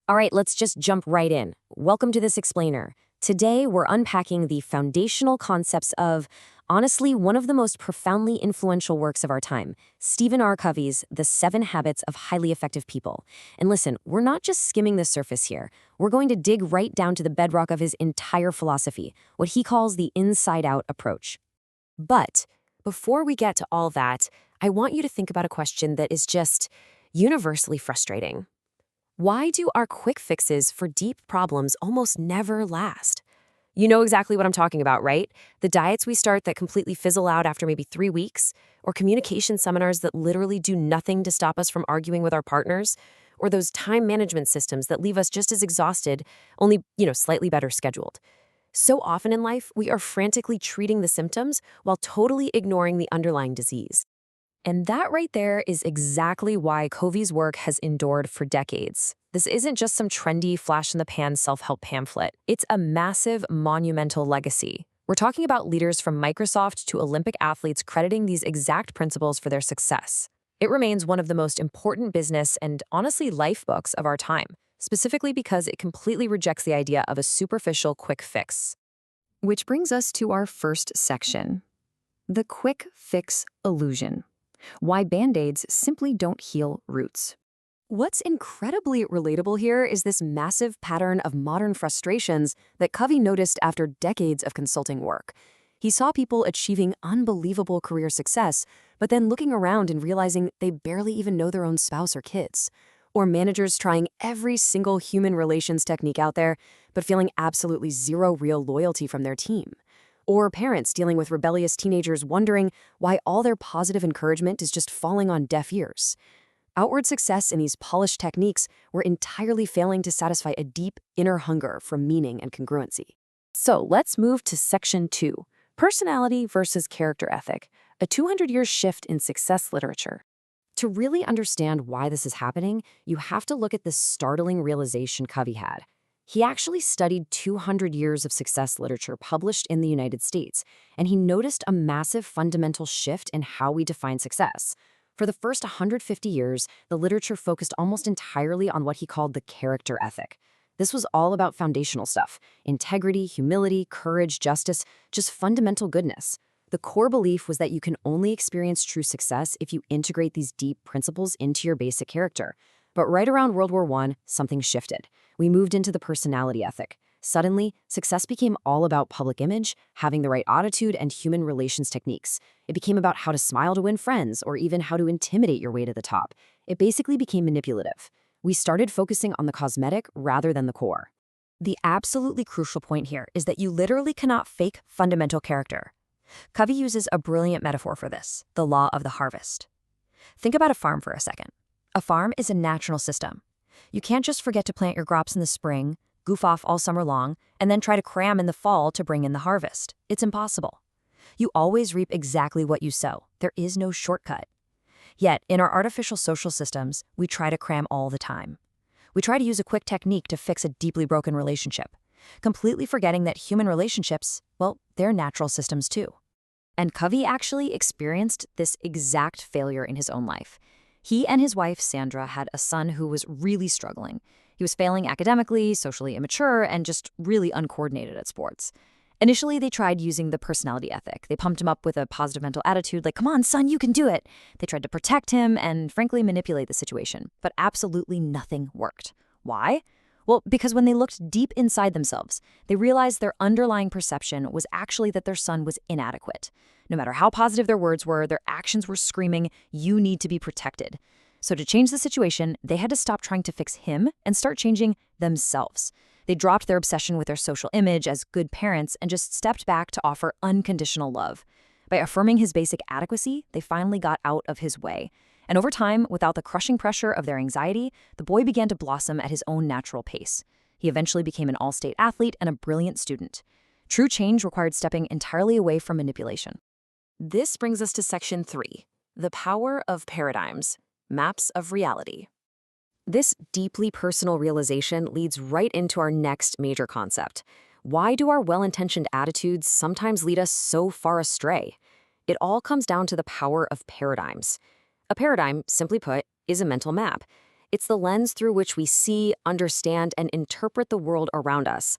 All right, let's just jump right in. Welcome to This Explainer. Today, we're unpacking the foundational concepts of, honestly, one of the most profoundly influential works of our time, Stephen R. Covey's The 7 Habits of Highly Effective People. And listen, we're not just skimming the surface here. We're going to dig right down to the bedrock of his entire philosophy, what he calls the inside-out approach. But before we get to all that, I want you to think about a question that is just universally frustrating. Why do our quick fixes for deep problems almost never last? You know exactly what I'm talking about, right? The diets we start that completely fizzle out after maybe 3 weeks, or communication seminars that literally do nothing to stop us from arguing with our partners, or those time management systems that leave us just as exhausted, only, slightly better scheduled. So often in life, we are frantically treating the symptoms while totally ignoring the underlying disease. And that right there is exactly why Covey's work has endured for decades. This isn't just some trendy, flash-in-the-pan self-help pamphlet. It's a massive, monumental legacy. We're talking about leaders from Microsoft to Olympic athletes crediting these exact principles for their success. It remains one of the most important business and, honestly, life books of our time, specifically because it completely rejects the idea of a superficial quick fix. Which brings us to our first section, the quick fix illusion. Why Band-Aids simply don't heal roots. What's incredibly relatable here is this massive pattern of modern frustrations that Covey noticed after decades of consulting work. He saw people achieving unbelievable career success, but then looking around and realizing they barely even know their own spouse or kids. Or managers trying every single human relations technique out there, but feeling absolutely zero real loyalty from their team. Or parents dealing with rebellious teenagers wondering why all their positive encouragement is just falling on deaf ears. Outward success in these polished techniques were entirely failing to satisfy a deep inner hunger for meaning and congruency. So let's move to Section 2, Personality versus Character Ethic, a 200-year shift in success literature. To really understand why this is happening, you have to look at this startling realization Covey had. He actually studied 200 years of success literature published in the United States, and he noticed a massive fundamental shift in how we define success. For the first 150 years, the literature focused almost entirely on what he called the character ethic. This was all about foundational stuff: integrity, humility, courage, justice, just fundamental goodness. The core belief was that you can only experience true success if you integrate these deep principles into your basic character. But right around World War I, something shifted. We moved into the personality ethic. Suddenly, success became all about public image, having the right attitude, and human relations techniques. It became about how to smile to win friends, or even how to intimidate your way to the top. It basically became manipulative. We started focusing on the cosmetic rather than the core. The absolutely crucial point here is that you literally cannot fake fundamental character. Covey uses a brilliant metaphor for this: the law of the harvest. Think about a farm for a second. A farm is a natural system. You can't just forget to plant your crops in the spring, goof off all summer long, and then try to cram in the fall to bring in the harvest. It's impossible. You always reap exactly what you sow. There is no shortcut. Yet, in our artificial social systems, we try to cram all the time. We try to use a quick technique to fix a deeply broken relationship, completely forgetting that human relationships, well, they're natural systems too. And Covey actually experienced this exact failure in his own life. He and his wife, Sandra, had a son who was really struggling. He was failing academically, socially immature, and just really uncoordinated at sports. Initially, they tried using the personality ethic. They pumped him up with a positive mental attitude like, "Come on, son, you can do it." They tried to protect him and, frankly, manipulate the situation. But absolutely nothing worked. Why? Well, because when they looked deep inside themselves, they realized their underlying perception was actually that their son was inadequate. No matter how positive their words were, their actions were screaming, "You need to be protected." So to change the situation, they had to stop trying to fix him and start changing themselves. They dropped their obsession with their social image as good parents and just stepped back to offer unconditional love. By affirming his basic adequacy, they finally got out of his way. And over time, without the crushing pressure of their anxiety, the boy began to blossom at his own natural pace. He eventually became an all-state athlete and a brilliant student. True change required stepping entirely away from manipulation. This brings us to Section 3, the power of paradigms, maps of reality. This deeply personal realization leads right into our next major concept. Why do our well-intentioned attitudes sometimes lead us so far astray? It all comes down to the power of paradigms. A paradigm, simply put, is a mental map. It's the lens through which we see, understand, and interpret the world around us.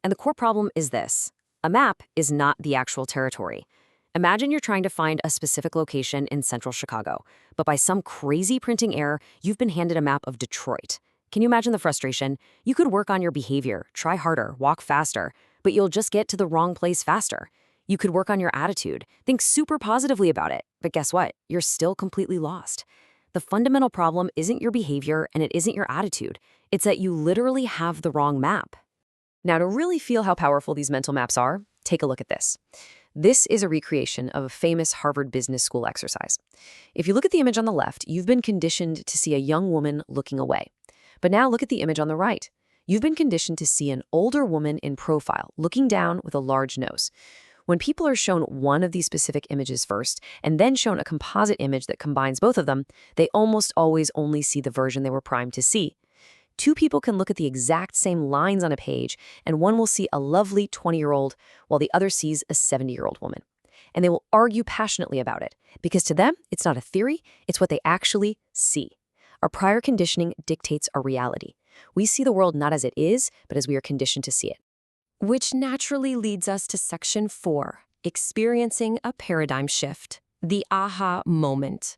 And the core problem is this. A map is not the actual territory. Imagine you're trying to find a specific location in central Chicago, but by some crazy printing error, you've been handed a map of Detroit. Can you imagine the frustration? You could work on your behavior, try harder, walk faster, but you'll just get to the wrong place faster. You could work on your attitude, think super positively about it, but guess what? You're still completely lost. The fundamental problem isn't your behavior and it isn't your attitude. It's that you literally have the wrong map. Now, to really feel how powerful these mental maps are, take a look at this. This is a recreation of a famous Harvard Business School exercise. If you look at the image on the left, you've been conditioned to see a young woman looking away. But now look at the image on the right. You've been conditioned to see an older woman in profile, looking down with a large nose. When people are shown one of these specific images first, and then shown a composite image that combines both of them, they almost always only see the version they were primed to see. Two people can look at the exact same lines on a page, and one will see a lovely 20-year-old, while the other sees a 70-year-old woman. And they will argue passionately about it, because to them, it's not a theory, it's what they actually see. Our prior conditioning dictates our reality. We see the world not as it is, but as we are conditioned to see it. Which naturally leads us to Section 4, experiencing a paradigm shift, the aha moment.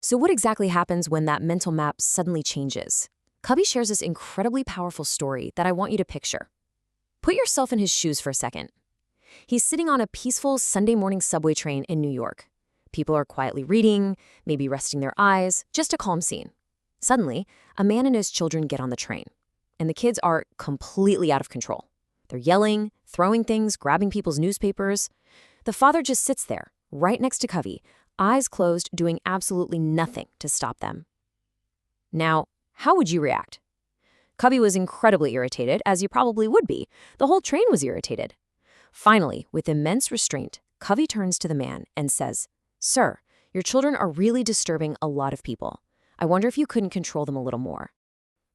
So what exactly happens when that mental map suddenly changes? Covey shares this incredibly powerful story that I want you to picture. Put yourself in his shoes for a second. He's sitting on a peaceful Sunday morning subway train in New York. People are quietly reading, maybe resting their eyes, just a calm scene. Suddenly, a man and his children get on the train, and the kids are completely out of control. They're yelling, throwing things, grabbing people's newspapers. The father just sits there, right next to Covey, eyes closed, doing absolutely nothing to stop them. Now, how would you react? Covey was incredibly irritated, as you probably would be. The whole train was irritated. Finally, with immense restraint, Covey turns to the man and says, "Sir, your children are really disturbing a lot of people. I wonder if you couldn't control them a little more."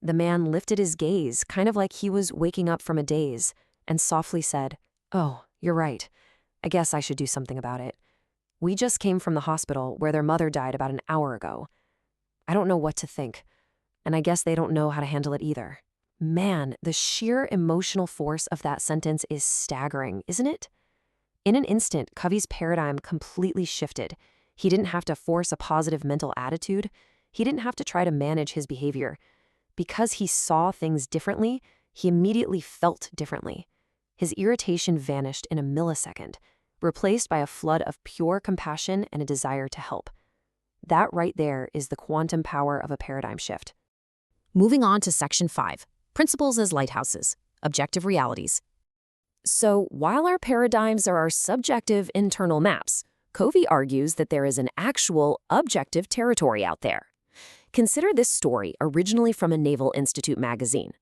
The man lifted his gaze, kind of like he was waking up from a daze, and softly said, "Oh, you're right. I guess I should do something about it. We just came from the hospital where their mother died about an hour ago. I don't know what to think, and I guess they don't know how to handle it either." Man, the sheer emotional force of that sentence is staggering, isn't it? In an instant, Covey's paradigm completely shifted. He didn't have to force a positive mental attitude. He didn't have to try to manage his behavior. Because he saw things differently, he immediately felt differently. His irritation vanished in a millisecond, replaced by a flood of pure compassion and a desire to help. That right there is the quantum power of a paradigm shift. Moving on to Section 5, Principles as Lighthouses, Objective Realities. So, while our paradigms are our subjective internal maps, Covey argues that there is an actual objective territory out there. Consider this story originally from a Naval Institute magazine.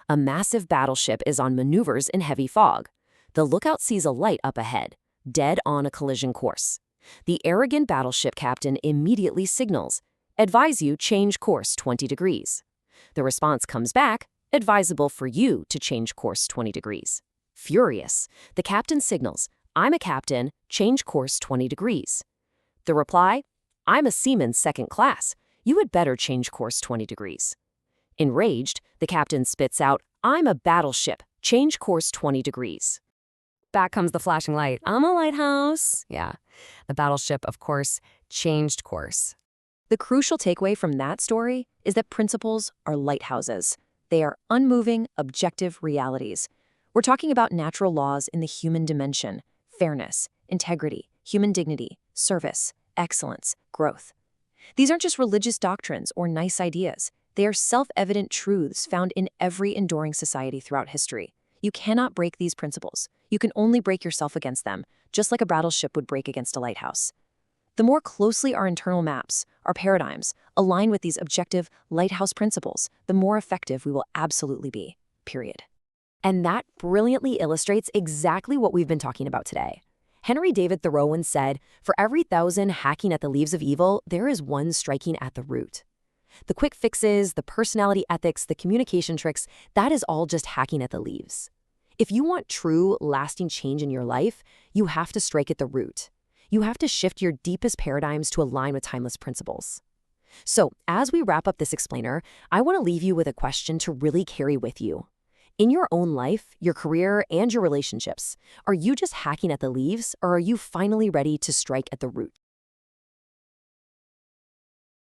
A massive battleship is on maneuvers in heavy fog. The lookout sees a light up ahead, dead on a collision course. The arrogant battleship captain immediately signals, "Advise you change course 20 degrees." The response comes back, "Advisable for you to change course 20 degrees." Furious, the captain signals, "I'm a captain, change course 20 degrees." The reply, "I'm a seaman second class. You had better change course 20 degrees." Enraged, the captain spits out, "I'm a battleship, change course 20 degrees." Back comes the flashing light. "I'm a lighthouse." Yeah, the battleship, of course, changed course. The crucial takeaway from that story is that principles are lighthouses. They are unmoving, objective realities. We're talking about natural laws in the human dimension: fairness, integrity, human dignity, service, excellence, growth. These aren't just religious doctrines or nice ideas. They are self-evident truths found in every enduring society throughout history. You cannot break these principles. You can only break yourself against them, just like a battleship would break against a lighthouse. The more closely our internal maps, our paradigms, align with these objective lighthouse principles, the more effective we will absolutely be, period. And that brilliantly illustrates exactly what we've been talking about today. Henry David Thoreau once said, "For every 1,000 hacking at the leaves of evil, there is one striking at the root." The quick fixes, the personality ethics, the communication tricks, that is all just hacking at the leaves. If you want true, lasting change in your life, you have to strike at the root. You have to shift your deepest paradigms to align with timeless principles. So, as we wrap up this explainer, I want to leave you with a question to really carry with you. In your own life, your career, and your relationships, are you just hacking at the leaves, or are you finally ready to strike at the root?